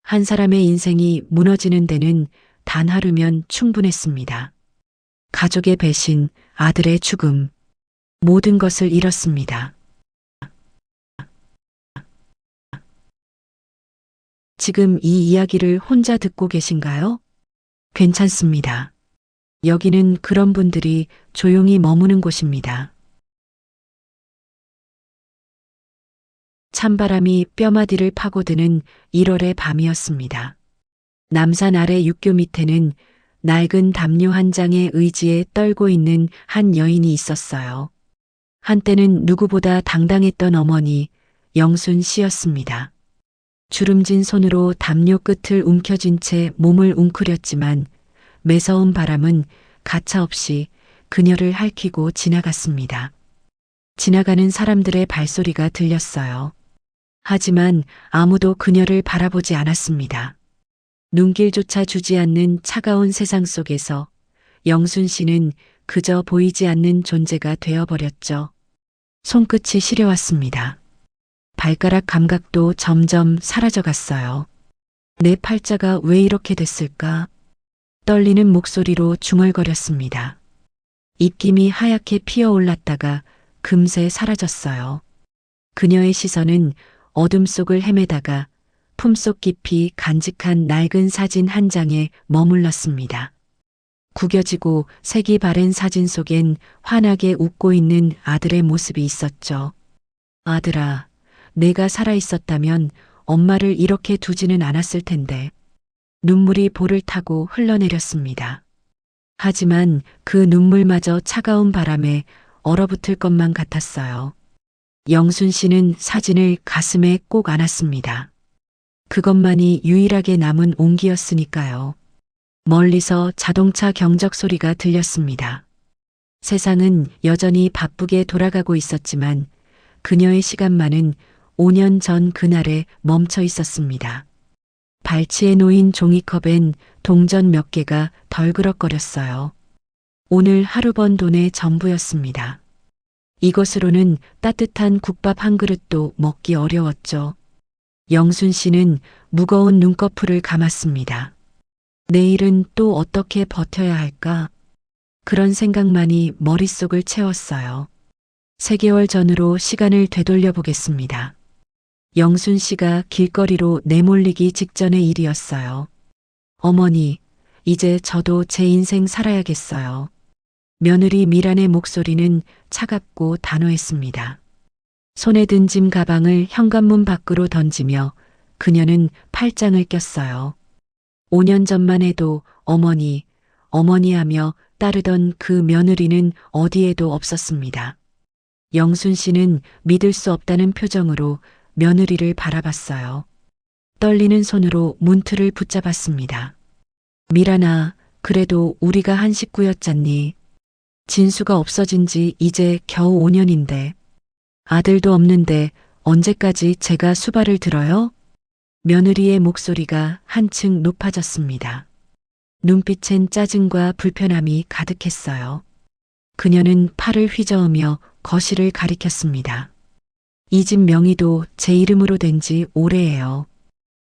한 사람의 인생이 무너지는 데는 단 하루면 충분했습니다. 가족의 배신, 아들의 죽음, 모든 것을 잃었습니다. 지금 이 이야기를 혼자 듣고 계신가요? 괜찮습니다. 여기는 그런 분들이 조용히 머무는 곳입니다. 찬바람이 뼈마디를 파고드는 1월의 밤이었습니다. 남산 아래 육교 밑에는 낡은 담요 한 장의 의지에 떨고 있는 한 여인이 있었어요. 한때는 누구보다 당당했던 어머니 영순 씨였습니다. 주름진 손으로 담요 끝을 움켜쥔 채 몸을 웅크렸지만 매서운 바람은 가차없이 그녀를 핥히고 지나갔습니다. 지나가는 사람들의 발소리가 들렸어요. 하지만 아무도 그녀를 바라보지 않았습니다. 눈길조차 주지 않는 차가운 세상 속에서 영순 씨는 그저 보이지 않는 존재가 되어버렸죠. 손끝이 시려왔습니다. 발가락 감각도 점점 사라져갔어요. 내 팔자가 왜 이렇게 됐을까? 떨리는 목소리로 중얼거렸습니다. 입김이 하얗게 피어올랐다가 금세 사라졌어요. 그녀의 시선은 어둠 속을 헤매다가 품속 깊이 간직한 낡은 사진 한 장에 머물렀습니다. 구겨지고 색이 바랜 사진 속엔 환하게 웃고 있는 아들의 모습이 있었죠. 아들아, 내가 살아있었다면 엄마를 이렇게 두지는 않았을 텐데. 눈물이 볼을 타고 흘러내렸습니다. 하지만 그 눈물마저 차가운 바람에 얼어붙을 것만 같았어요. 영순 씨는 사진을 가슴에 꼭 안았습니다. 그것만이 유일하게 남은 온기였으니까요. 멀리서 자동차 경적 소리가 들렸습니다. 세상은 여전히 바쁘게 돌아가고 있었지만 그녀의 시간만은 5년 전 그날에 멈춰 있었습니다. 발치에 놓인 종이컵엔 동전 몇 개가 덜그럭거렸어요. 오늘 하루 번 돈의 전부였습니다. 이것으로는 따뜻한 국밥 한 그릇도 먹기 어려웠죠. 영순 씨는 무거운 눈꺼풀을 감았습니다. 내일은 또 어떻게 버텨야 할까? 그런 생각만이 머릿속을 채웠어요. 3개월 전으로 시간을 되돌려 보겠습니다. 영순 씨가 길거리로 내몰리기 직전의 일이었어요. 어머니, 이제 저도 제 인생 살아야겠어요. 며느리 미란의 목소리는 차갑고 단호했습니다. 손에 든 짐 가방을 현관문 밖으로 던지며 그녀는 팔짱을 꼈어요. 5년 전만 해도 어머니, 어머니 하며 따르던 그 며느리는 어디에도 없었습니다. 영순 씨는 믿을 수 없다는 표정으로 며느리를 바라봤어요. 떨리는 손으로 문틀을 붙잡았습니다. 미란아, 그래도 우리가 한 식구였잖니. 진수가 없어진 지 이제 겨우 5년인데. 아들도 없는데 언제까지 제가 수발을 들어요? 며느리의 목소리가 한층 높아졌습니다. 눈빛엔 짜증과 불편함이 가득했어요. 그녀는 팔을 휘저으며 거실을 가리켰습니다. 이 집 명의도 제 이름으로 된 지 오래예요.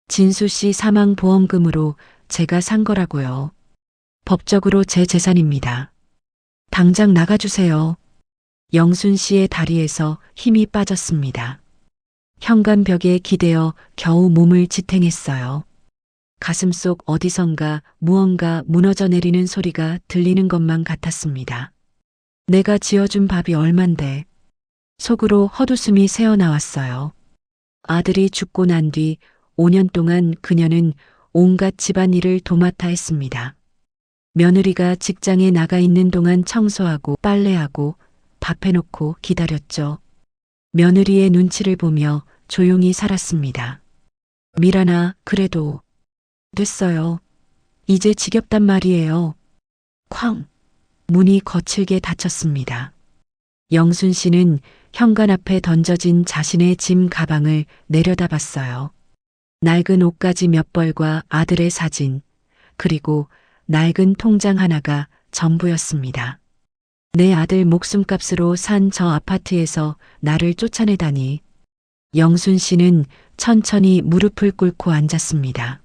진수 씨 사망 보험금으로 제가 산 거라고요. 법적으로 제 재산입니다. 당장 나가주세요. 영순 씨의 다리에서 힘이 빠졌습니다. 현관벽에 기대어 겨우 몸을 지탱했어요. 가슴속 어디선가 무언가 무너져 내리는 소리가 들리는 것만 같았습니다. 내가 지어준 밥이 얼만데. 속으로 헛웃음이 새어나왔어요. 아들이 죽고 난 뒤 5년 동안 그녀는 온갖 집안일을 도맡아 했습니다. 며느리가 직장에 나가 있는 동안 청소하고 빨래하고 밥 해놓고 기다렸죠. 며느리의 눈치를 보며 조용히 살았습니다. 미란아, 그래도 됐어요. 이제 지겹단 말이에요. 쾅! 문이 거칠게 닫혔습니다. 영순 씨는 현관 앞에 던져진 자신의 짐 가방을 내려다봤어요. 낡은 옷가지 몇 벌과 아들의 사진, 그리고 낡은 통장 하나가 전부였습니다. 내 아들 목숨값으로 산 저 아파트에서 나를 쫓아내다니. 영순 씨는 천천히 무릎을 꿇고 앉았습니다.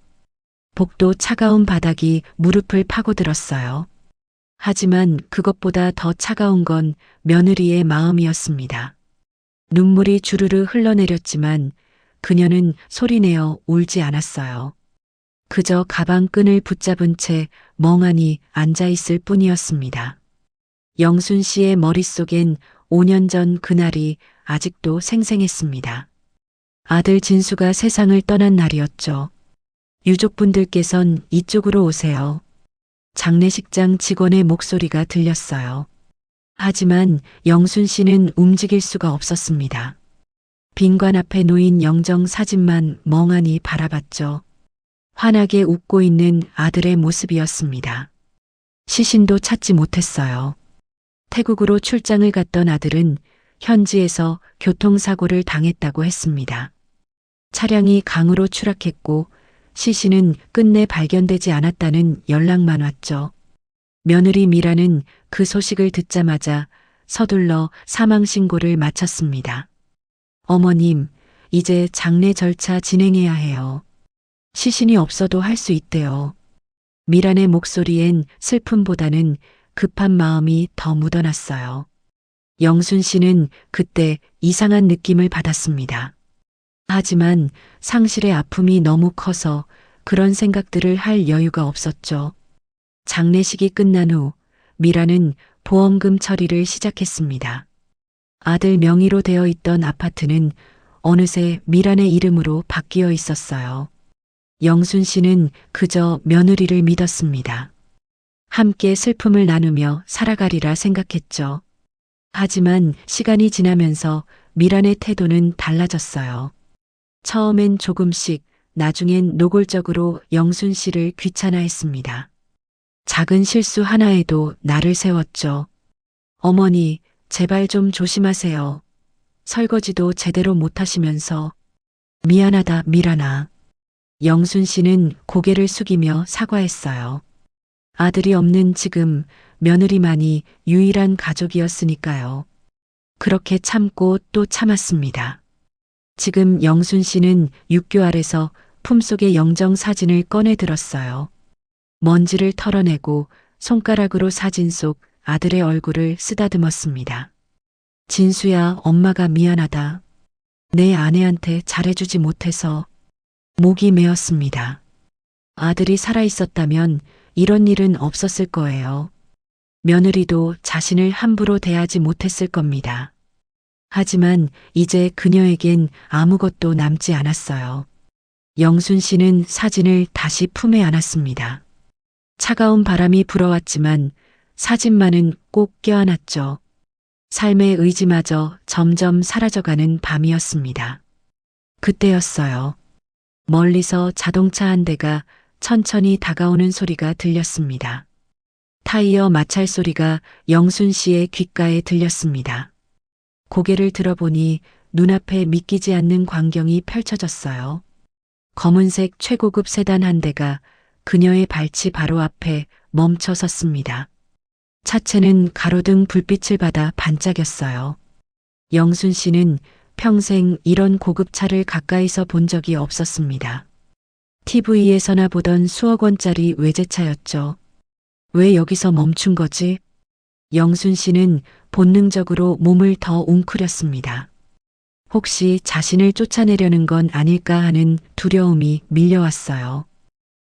복도 차가운 바닥이 무릎을 파고들었어요. 하지만 그것보다 더 차가운 건 며느리의 마음이었습니다. 눈물이 주르르 흘러내렸지만 그녀는 소리내어 울지 않았어요. 그저 가방 끈을 붙잡은 채 멍하니 앉아있을 뿐이었습니다. 영순 씨의 머릿속엔 5년 전 그날이 아직도 생생했습니다. 아들 진수가 세상을 떠난 날이었죠. 유족분들께선 이쪽으로 오세요. 장례식장 직원의 목소리가 들렸어요. 하지만 영순 씨는 움직일 수가 없었습니다. 빈관 앞에 놓인 영정 사진만 멍하니 바라봤죠. 환하게 웃고 있는 아들의 모습이었습니다. 시신도 찾지 못했어요. 태국으로 출장을 갔던 아들은 현지에서 교통사고를 당했다고 했습니다. 차량이 강으로 추락했고 시신은 끝내 발견되지 않았다는 연락만 왔죠. 며느리 미라는 그 소식을 듣자마자 서둘러 사망신고를 마쳤습니다. 어머님, 이제 장례 절차 진행해야 해요. 시신이 없어도 할 수 있대요. 미란의 목소리엔 슬픔보다는 급한 마음이 더 묻어났어요. 영순 씨는 그때 이상한 느낌을 받았습니다. 하지만 상실의 아픔이 너무 커서 그런 생각들을 할 여유가 없었죠. 장례식이 끝난 후 미라는 보험금 처리를 시작했습니다. 아들 명의로 되어 있던 아파트는 어느새 미란의 이름으로 바뀌어 있었어요. 영순 씨는 그저 며느리를 믿었습니다. 함께 슬픔을 나누며 살아가리라 생각했죠. 하지만 시간이 지나면서 미란의 태도는 달라졌어요. 처음엔 조금씩, 나중엔 노골적으로 영순 씨를 귀찮아했습니다. 작은 실수 하나에도 나를 세웠죠. 어머니, 제발 좀 조심하세요. 설거지도 제대로 못하시면서. 미안하다, 미란아. 영순 씨는 고개를 숙이며 사과했어요. 아들이 없는 지금 며느리만이 유일한 가족이었으니까요. 그렇게 참고 또 참았습니다. 지금 영순 씨는 육교 아래서 품속의 영정 사진을 꺼내 들었어요. 먼지를 털어내고 손가락으로 사진 속 아들의 얼굴을 쓰다듬었습니다. 진수야, 엄마가 미안하다. 내 아내한테 잘해주지 못해서. 목이 메었습니다. 아들이 살아있었다면 이런 일은 없었을 거예요. 며느리도 자신을 함부로 대하지 못했을 겁니다. 하지만 이제 그녀에겐 아무것도 남지 않았어요. 영순 씨는 사진을 다시 품에 안았습니다. 차가운 바람이 불어왔지만 사진만은 꼭 껴안았죠. 삶의 의지마저 점점 사라져가는 밤이었습니다. 그때였어요. 멀리서 자동차 한 대가 천천히 다가오는 소리가 들렸습니다. 타이어 마찰 소리가 영순 씨의 귓가에 들렸습니다. 고개를 들어보니 눈앞에 믿기지 않는 광경이 펼쳐졌어요. 검은색 최고급 세단 한 대가 그녀의 발치 바로 앞에 멈춰 섰습니다. 차체는 가로등 불빛을 받아 반짝였어요. 영순 씨는 평생 이런 고급 차를 가까이서 본 적이 없었습니다. TV에서나 보던 수억 원짜리 외제차였죠. 왜 여기서 멈춘 거지? 영순 씨는 본능적으로 몸을 더 웅크렸습니다. 혹시 자신을 쫓아내려는 건 아닐까 하는 두려움이 밀려왔어요.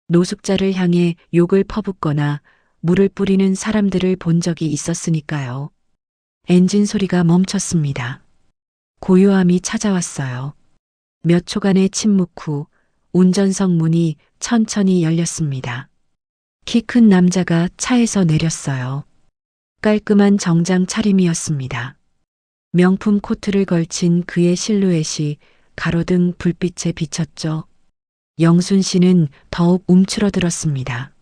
노숙자를 향해 욕을 퍼붓거나 물을 뿌리는 사람들을 본 적이 있었으니까요. 엔진 소리가 멈췄습니다. 고요함이 찾아왔어요. 몇 초간의 침묵 후 운전석 문이 천천히 열렸습니다. 키 큰 남자가 차에서 내렸어요. 깔끔한 정장 차림이었습니다. 명품 코트를 걸친 그의 실루엣이 가로등 불빛에 비쳤죠. 영순 씨는 더욱 움츠러들었습니다.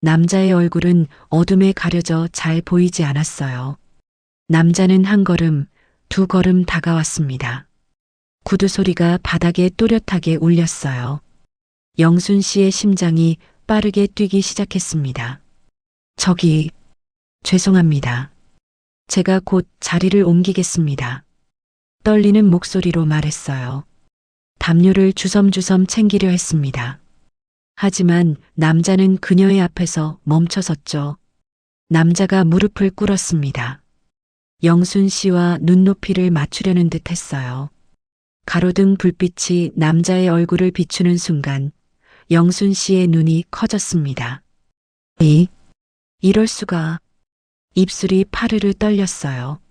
남자의 얼굴은 어둠에 가려져 잘 보이지 않았어요. 남자는 한 걸음, 두 걸음 다가왔습니다. 구두 소리가 바닥에 또렷하게 울렸어요. 영순 씨의 심장이 빠르게 뛰기 시작했습니다. 저기, 죄송합니다. 제가 곧 자리를 옮기겠습니다. 떨리는 목소리로 말했어요. 담요를 주섬주섬 챙기려 했습니다. 하지만 남자는 그녀의 앞에서 멈춰섰죠. 남자가 무릎을 꿇었습니다. 영순 씨와 눈높이를 맞추려는 듯 했어요. 가로등 불빛이 남자의 얼굴을 비추는 순간 영순 씨의 눈이 커졌습니다. 이럴 수가. 입술이 파르르 떨렸어요.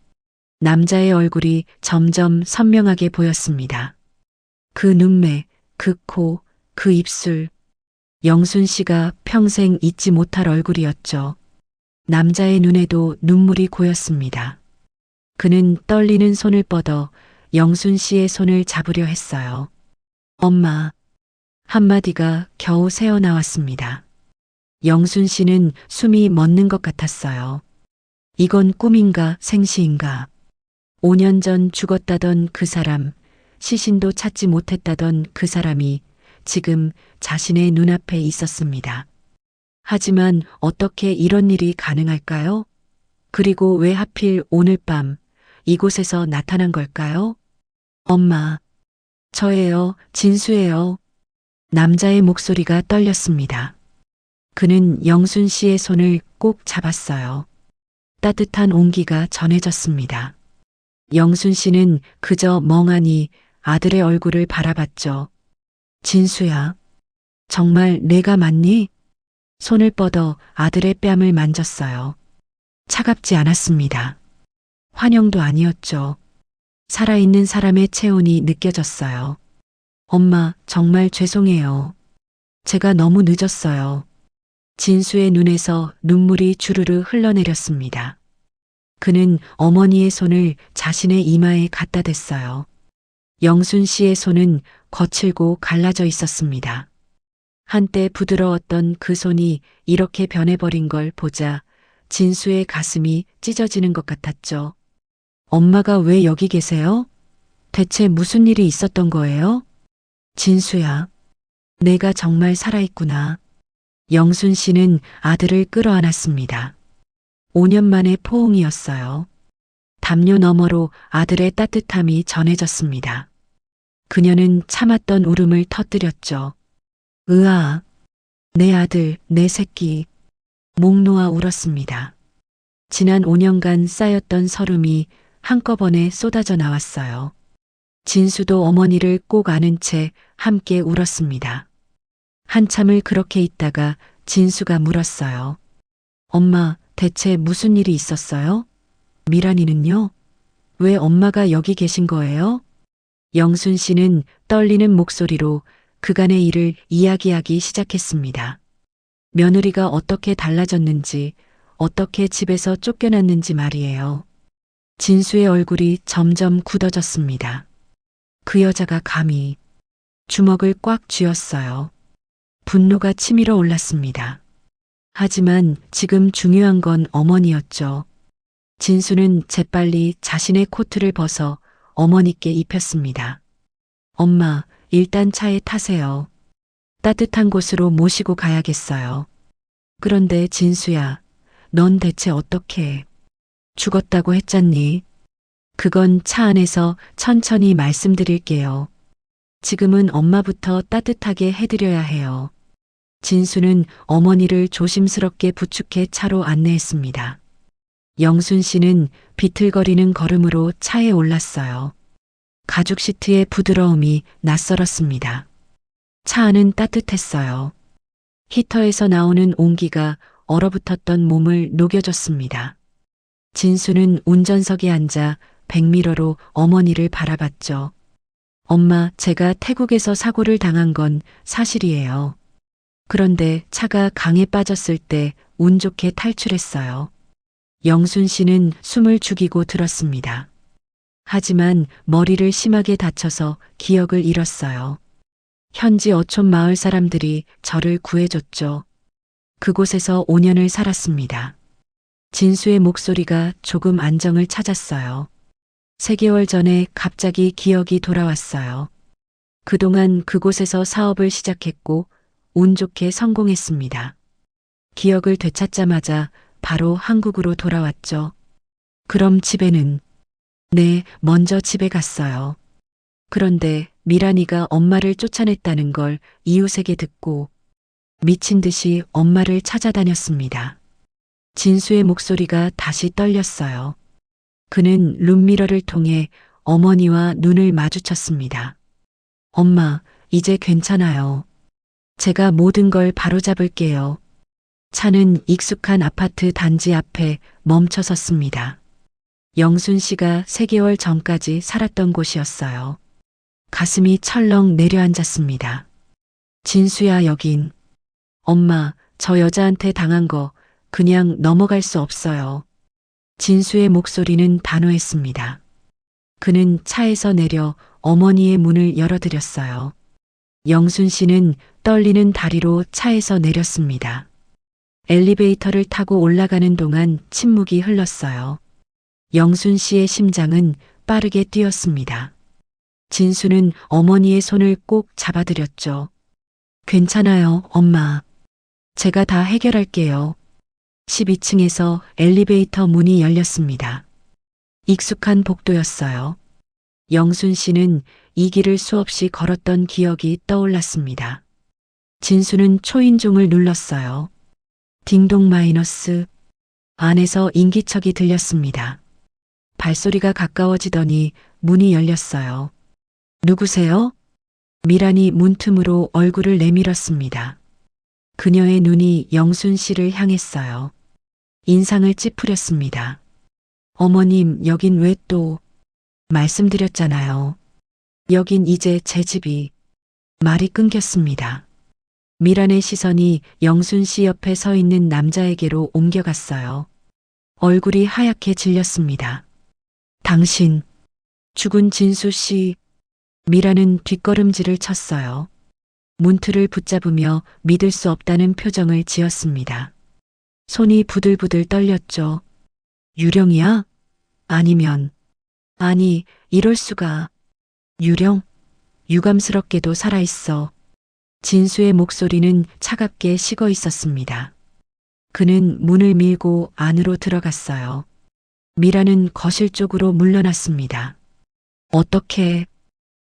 남자의 얼굴이 점점 선명하게 보였습니다. 그 눈매, 그 코, 그 입술. 영순 씨가 평생 잊지 못할 얼굴이었죠. 남자의 눈에도 눈물이 고였습니다. 그는 떨리는 손을 뻗어 영순 씨의 손을 잡으려 했어요. 엄마. 한마디가 겨우 새어나왔습니다. 영순 씨는 숨이 멎는 것 같았어요. 이건 꿈인가 생시인가. 5년 전 죽었다던 그 사람, 시신도 찾지 못했다던 그 사람이 지금 자신의 눈앞에 있었습니다. 하지만 어떻게 이런 일이 가능할까요? 그리고 왜 하필 오늘 밤 이곳에서 나타난 걸까요? 엄마, 저예요, 진수예요. 남자의 목소리가 떨렸습니다. 그는 영순 씨의 손을 꼭 잡았어요. 따뜻한 온기가 전해졌습니다. 영순 씨는 그저 멍하니 아들의 얼굴을 바라봤죠. 진수야, 정말 내가 맞니? 손을 뻗어 아들의 뺨을 만졌어요. 차갑지 않았습니다. 환영도 아니었죠. 살아있는 사람의 체온이 느껴졌어요. 엄마, 정말 죄송해요. 제가 너무 늦었어요. 진수의 눈에서 눈물이 주르르 흘러내렸습니다. 그는 어머니의 손을 자신의 이마에 갖다 댔어요. 영순 씨의 손은 거칠고 갈라져 있었습니다. 한때 부드러웠던 그 손이 이렇게 변해버린 걸 보자 진수의 가슴이 찢어지는 것 같았죠. 엄마가 왜 여기 계세요? 대체 무슨 일이 있었던 거예요? 진수야, 내가 정말 살아있구나. 영순 씨는 아들을 끌어안았습니다. 5년 만의 포옹이었어요. 담요 너머로 아들의 따뜻함이 전해졌습니다. 그녀는 참았던 울음을 터뜨렸죠. 으아, 내 아들, 내 새끼. 목 놓아 울었습니다. 지난 5년간 쌓였던 서름이 한꺼번에 쏟아져 나왔어요. 진수도 어머니를 꼭 안은 채 함께 울었습니다. 한참을 그렇게 있다가 진수가 물었어요. 엄마, 대체 무슨 일이 있었어요? 미란이는요? 왜 엄마가 여기 계신 거예요? 영순 씨는 떨리는 목소리로 그간의 일을 이야기하기 시작했습니다. 며느리가 어떻게 달라졌는지, 어떻게 집에서 쫓겨났는지 말이에요. 진수의 얼굴이 점점 굳어졌습니다. 그 여자가 감히 주먹을 꽉 쥐었어요. 분노가 치밀어 올랐습니다. 하지만 지금 중요한 건 어머니였죠. 진수는 재빨리 자신의 코트를 벗어 어머니께 입혔습니다. 엄마, 일단 차에 타세요. 따뜻한 곳으로 모시고 가야겠어요. 그런데 진수야, 넌 대체 어떻게 죽었다고 했잖니? 그건 차 안에서 천천히 말씀드릴게요. 지금은 엄마부터 따뜻하게 해드려야 해요. 진수는 어머니를 조심스럽게 부축해 차로 안내했습니다. 영순 씨는 비틀거리는 걸음으로 차에 올랐어요. 가죽 시트의 부드러움이 낯설었습니다. 차 안은 따뜻했어요. 히터에서 나오는 온기가 얼어붙었던 몸을 녹여줬습니다. 진수는 운전석에 앉아 백미러로 어머니를 바라봤죠. 엄마, 제가 태국에서 사고를 당한 건 사실이에요. 그런데 차가 강에 빠졌을 때 운 좋게 탈출했어요. 영순 씨는 숨을 죽이고 들었습니다. 하지만 머리를 심하게 다쳐서 기억을 잃었어요. 현지 어촌 마을 사람들이 저를 구해줬죠. 그곳에서 5년을 살았습니다. 진수의 목소리가 조금 안정을 찾았어요. 3개월 전에 갑자기 기억이 돌아왔어요. 그동안 그곳에서 사업을 시작했고 운 좋게 성공했습니다. 기억을 되찾자마자 바로 한국으로 돌아왔죠. 그럼 집에는? 네, 먼저 집에 갔어요. 그런데 미란이가 엄마를 쫓아냈다는 걸 이웃에게 듣고 미친 듯이 엄마를 찾아다녔습니다. 진수의 목소리가 다시 떨렸어요. 그는 룸미러를 통해 어머니와 눈을 마주쳤습니다. 엄마, 이제 괜찮아요. 제가 모든 걸 바로잡을게요. 차는 익숙한 아파트 단지 앞에 멈춰 섰습니다. 영순 씨가 3개월 전까지 살았던 곳이었어요. 가슴이 철렁 내려앉았습니다. 진수야, 여긴. 엄마, 저 여자한테 당한 거 그냥 넘어갈 수 없어요. 진수의 목소리는 단호했습니다. 그는 차에서 내려 어머니의 문을 열어드렸어요. 영순 씨는 떨리는 다리로 차에서 내렸습니다. 엘리베이터를 타고 올라가는 동안 침묵이 흘렀어요. 영순 씨의 심장은 빠르게 뛰었습니다. 진수는 어머니의 손을 꼭 잡아드렸죠. 괜찮아요, 엄마. 제가 다 해결할게요. 12층에서 엘리베이터 문이 열렸습니다. 익숙한 복도였어요. 영순 씨는 이 길을 수없이 걸었던 기억이 떠올랐습니다. 진수는 초인종을 눌렀어요. 딩동 마이너스. 안에서 인기척이 들렸습니다. 발소리가 가까워지더니 문이 열렸어요. 누구세요? 미란이 문틈으로 얼굴을 내밀었습니다. 그녀의 눈이 영순 씨를 향했어요. 인상을 찌푸렸습니다. 어머님, 여긴 왜 또? 말씀드렸잖아요. 여긴 이제 제 집이. 말이 끊겼습니다. 미란의 시선이 영순 씨 옆에 서 있는 남자에게로 옮겨갔어요. 얼굴이 하얗게 질렸습니다. 당신, 죽은 진수 씨. 미란은 뒷걸음질을 쳤어요. 문틀을 붙잡으며 믿을 수 없다는 표정을 지었습니다. 손이 부들부들 떨렸죠. 유령이야? 아니면, 아니, 이럴 수가. 유령? 유감스럽게도 살아있어. 진수의 목소리는 차갑게 식어 있었습니다. 그는 문을 밀고 안으로 들어갔어요. 미라는 거실 쪽으로 물러났습니다. 어떻게,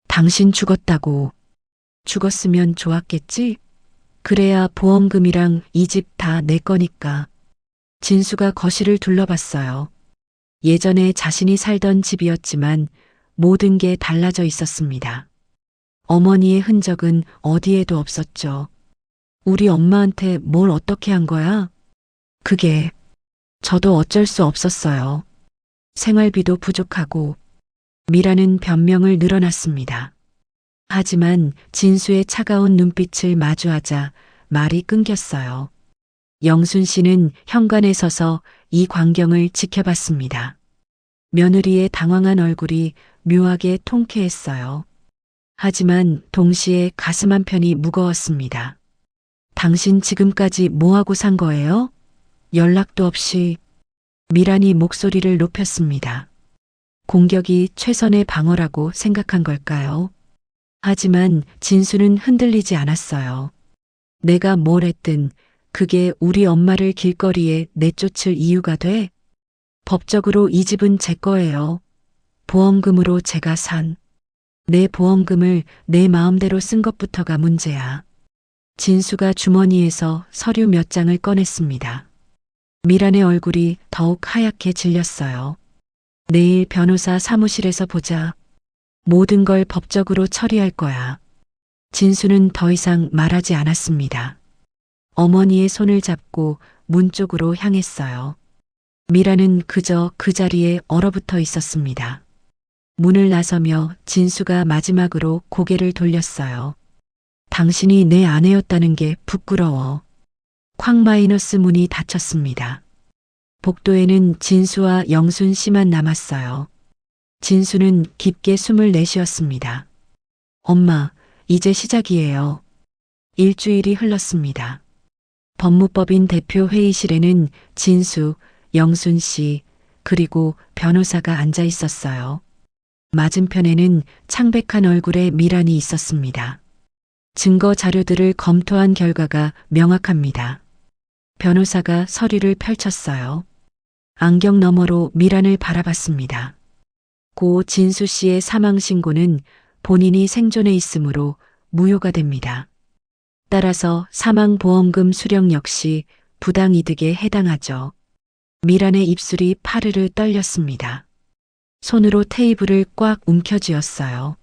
당신 죽었다고. 죽었으면 좋았겠지? 그래야 보험금이랑 이 집 다 내 거니까. 진수가 거실을 둘러봤어요. 예전에 자신이 살던 집이었지만 모든 게 달라져 있었습니다. 어머니의 흔적은 어디에도 없었죠. 우리 엄마한테 뭘 어떻게 한 거야? 그게 저도 어쩔 수 없었어요. 생활비도 부족하고. 미라는 변명을 늘어놨습니다. 하지만 진수의 차가운 눈빛을 마주하자 말이 끊겼어요. 영순 씨는 현관에 서서 이 광경을 지켜봤습니다. 며느리의 당황한 얼굴이 묘하게 통쾌했어요. 하지만 동시에 가슴 한편이 무거웠습니다. 당신 지금까지 뭐하고 산 거예요? 연락도 없이. 미란이 목소리를 높였습니다. 공격이 최선의 방어라고 생각한 걸까요? 하지만 진수는 흔들리지 않았어요. 내가 뭘 했든 그게 우리 엄마를 길거리에 내쫓을 이유가 돼? 법적으로 이 집은 제 거예요. 보험금으로 제가 산. 내 보험금을 내 마음대로 쓴 것부터가 문제야. 진수가 주머니에서 서류 몇 장을 꺼냈습니다. 미란의 얼굴이 더욱 하얗게 질렸어요. 내일 변호사 사무실에서 보자. 모든 걸 법적으로 처리할 거야. 진수는 더 이상 말하지 않았습니다. 어머니의 손을 잡고 문 쪽으로 향했어요. 미라는 그저 그 자리에 얼어붙어 있었습니다. 문을 나서며 진수가 마지막으로 고개를 돌렸어요. 당신이 내 아내였다는 게 부끄러워. 쾅 마이너스 문이 닫혔습니다. 복도에는 진수와 영순 씨만 남았어요. 진수는 깊게 숨을 내쉬었습니다. 엄마, 이제 시작이에요. 일주일이 흘렀습니다. 법무법인 대표 회의실에는 진수, 영순 씨, 그리고 변호사가 앉아 있었어요. 맞은편에는 창백한 얼굴의 미란이 있었습니다. 증거 자료들을 검토한 결과가 명확합니다. 변호사가 서류를 펼쳤어요. 안경 너머로 미란을 바라봤습니다. 고 진수 씨의 사망 신고는 본인이 생존해 있으므로 무효가 됩니다. 따라서 사망보험금 수령 역시 부당이득에 해당하죠. 미란의 입술이 파르르 떨렸습니다. 손으로 테이블을 꽉 움켜쥐었어요.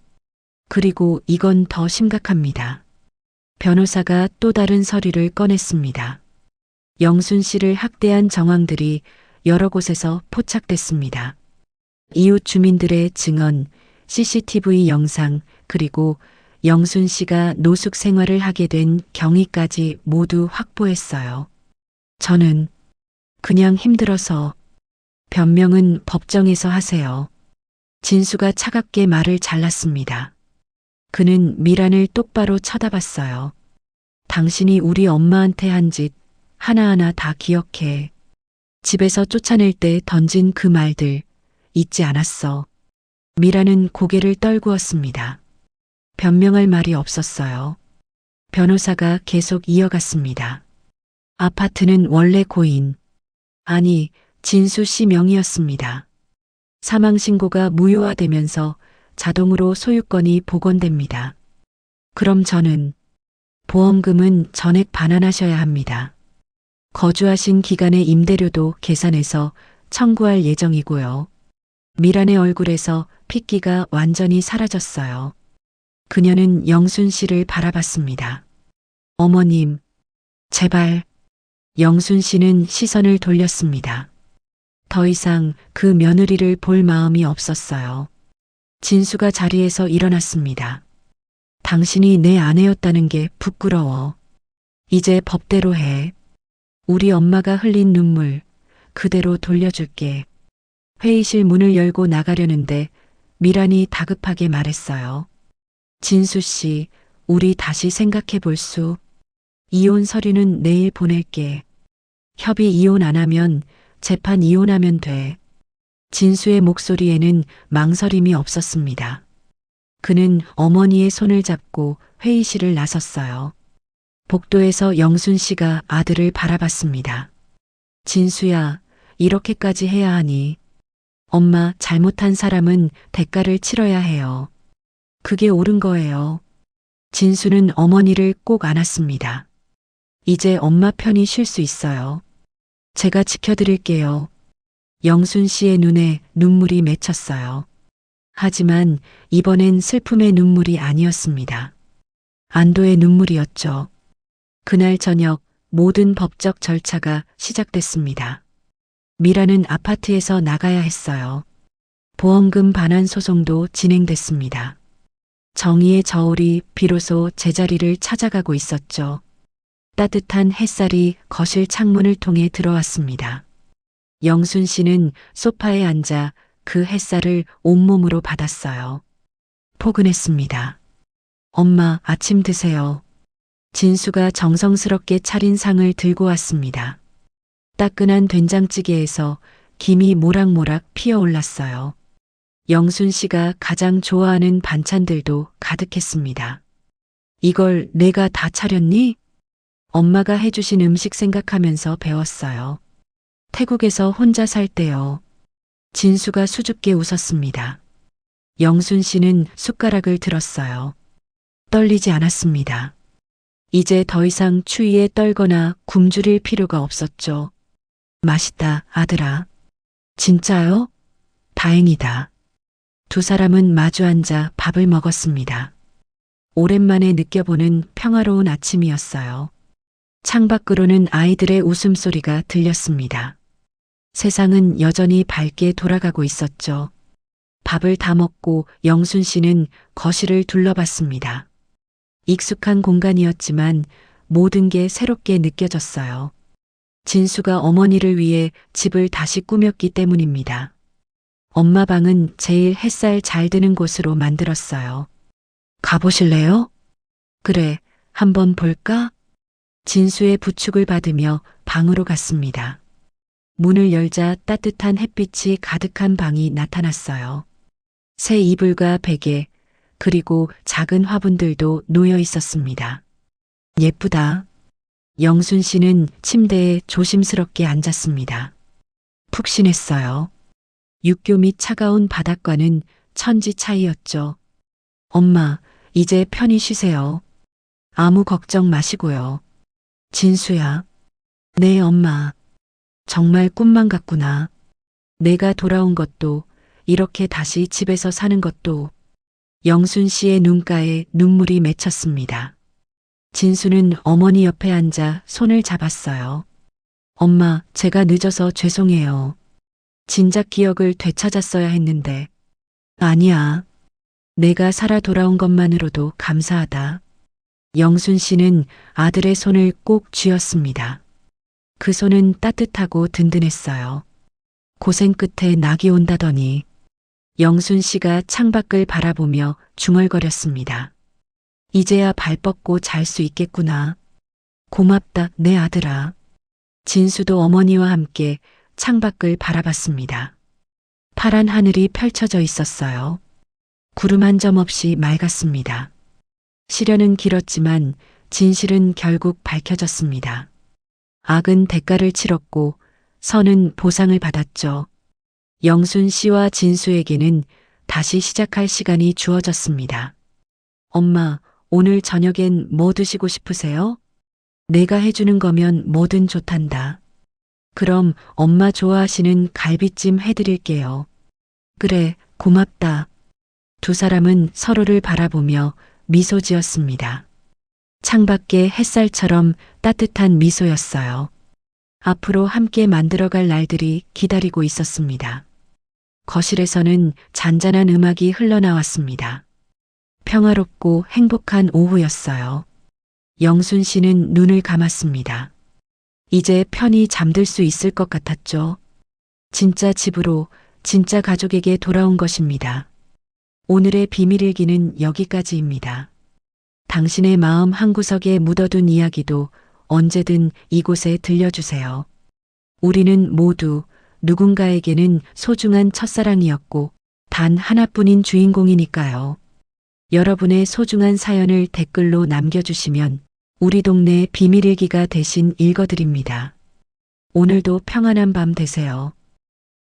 그리고 이건 더 심각합니다. 변호사가 또 다른 서류를 꺼냈습니다. 영순 씨를 학대한 정황들이 여러 곳에서 포착됐습니다. 이웃 주민들의 증언, CCTV 영상, 그리고 영순 씨가 노숙 생활을 하게 된 경위까지 모두 확보했어요. 저는 그냥 힘들어서. 변명은 법정에서 하세요. 진수가 차갑게 말을 잘랐습니다. 그는 미란을 똑바로 쳐다봤어요. 당신이 우리 엄마한테 한 짓 하나하나 다 기억해. 집에서 쫓아낼 때 던진 그 말들 잊지 않았어. 미란은 고개를 떨구었습니다. 변명할 말이 없었어요. 변호사가 계속 이어갔습니다. 아파트는 원래 고인, 아니 진수 씨 명의였습니다. 사망신고가 무효화되면서 자동으로 소유권이 복원됩니다. 그럼 저는 보험금은 전액 반환하셔야 합니다. 거주하신 기간의 임대료도 계산해서 청구할 예정이고요. 미란의 얼굴에서 핏기가 완전히 사라졌어요. 그녀는 영순 씨를 바라봤습니다. 어머님, 제발. 영순 씨는 시선을 돌렸습니다. 더 이상 그 며느리를 볼 마음이 없었어요. 진수가 자리에서 일어났습니다. 당신이 내 아내였다는 게 부끄러워. 이제 법대로 해. 우리 엄마가 흘린 눈물 그대로 돌려줄게. 회의실 문을 열고 나가려는데 미란이 다급하게 말했어요. 진수 씨, 우리 다시 생각해 볼 수. 이혼 서류는 내일 보낼게. 협의 이혼 안 하면 재판 이혼하면 돼. 진수의 목소리에는 망설임이 없었습니다. 그는 어머니의 손을 잡고 회의실을 나섰어요. 복도에서 영순 씨가 아들을 바라봤습니다. 진수야, 이렇게까지 해야 하니. 엄마, 잘못한 사람은 대가를 치러야 해요. 그게 옳은 거예요. 진수는 어머니를 꼭 안았습니다. 이제 엄마 편히 쉴 수 있어요. 제가 지켜드릴게요. 영순 씨의 눈에 눈물이 맺혔어요. 하지만 이번엔 슬픔의 눈물이 아니었습니다. 안도의 눈물이었죠. 그날 저녁 모든 법적 절차가 시작됐습니다. 미라는 아파트에서 나가야 했어요. 보험금 반환 소송도 진행됐습니다. 정의의 저울이 비로소 제자리를 찾아가고 있었죠. 따뜻한 햇살이 거실 창문을 통해 들어왔습니다. 영순 씨는 소파에 앉아 그 햇살을 온몸으로 받았어요. 포근했습니다. 엄마, 아침 드세요. 진수가 정성스럽게 차린 상을 들고 왔습니다. 따끈한 된장찌개에서 김이 모락모락 피어올랐어요. 영순 씨가 가장 좋아하는 반찬들도 가득했습니다. 이걸 내가 다 차렸니? 엄마가 해주신 음식 생각하면서 배웠어요. 태국에서 혼자 살 때요. 진수가 수줍게 웃었습니다. 영순 씨는 숟가락을 들었어요. 떨리지 않았습니다. 이제 더 이상 추위에 떨거나 굶주릴 필요가 없었죠. 맛있다, 아들아. 진짜요? 다행이다. 두 사람은 마주 앉아 밥을 먹었습니다. 오랜만에 느껴보는 평화로운 아침이었어요. 창밖으로는 아이들의 웃음소리가 들렸습니다. 세상은 여전히 밝게 돌아가고 있었죠. 밥을 다 먹고 영순 씨는 거실을 둘러봤습니다. 익숙한 공간이었지만 모든 게 새롭게 느껴졌어요. 진수가 어머니를 위해 집을 다시 꾸몄기 때문입니다. 엄마 방은 제일 햇살 잘 드는 곳으로 만들었어요. 가보실래요? 그래, 한번 볼까? 진수의 부축을 받으며 방으로 갔습니다. 문을 열자 따뜻한 햇빛이 가득한 방이 나타났어요. 새 이불과 베개, 그리고 작은 화분들도 놓여 있었습니다. 예쁘다. 영순 씨는 침대에 조심스럽게 앉았습니다. 푹신했어요. 육교 및 차가운 바닥과는 천지 차이였죠. 엄마, 이제 편히 쉬세요. 아무 걱정 마시고요. 진수야. 네, 엄마. 정말 꿈만 같구나. 내가 돌아온 것도, 이렇게 다시 집에서 사는 것도. 영순 씨의 눈가에 눈물이 맺혔습니다. 진수는 어머니 옆에 앉아 손을 잡았어요. 엄마, 제가 늦어서 죄송해요. 진작 기억을 되찾았어야 했는데. 아니야. 내가 살아 돌아온 것만으로도 감사하다. 영순 씨는 아들의 손을 꼭 쥐었습니다. 그 손은 따뜻하고 든든했어요. 고생 끝에 낙이 온다더니 영순 씨가 창밖을 바라보며 중얼거렸습니다. 이제야 발 뻗고 잘 수 있겠구나. 고맙다, 내 아들아. 진수도 어머니와 함께 창밖을 바라봤습니다. 파란 하늘이 펼쳐져 있었어요. 구름 한 점 없이 맑았습니다. 시련은 길었지만 진실은 결국 밝혀졌습니다. 악은 대가를 치렀고 선은 보상을 받았죠. 영순 씨와 진수에게는 다시 시작할 시간이 주어졌습니다. 엄마, 오늘 저녁엔 뭐 드시고 싶으세요? 내가 해주는 거면 뭐든 좋단다. 그럼 엄마 좋아하시는 갈비찜 해드릴게요. 그래, 고맙다. 두 사람은 서로를 바라보며 미소 지었습니다. 창밖의 햇살처럼 따뜻한 미소였어요. 앞으로 함께 만들어갈 날들이 기다리고 있었습니다. 거실에서는 잔잔한 음악이 흘러나왔습니다. 평화롭고 행복한 오후였어요. 영순 씨는 눈을 감았습니다. 이제 편히 잠들 수 있을 것 같았죠. 진짜 집으로, 진짜 가족에게 돌아온 것입니다. 오늘의 비밀일기는 여기까지입니다. 당신의 마음 한구석에 묻어둔 이야기도 언제든 이곳에 들려주세요. 우리는 모두 누군가에게는 소중한 첫사랑이었고 단 하나뿐인 주인공이니까요. 여러분의 소중한 사연을 댓글로 남겨주시면 우리 동네 비밀일기가 대신 읽어드립니다. 오늘도 평안한 밤 되세요.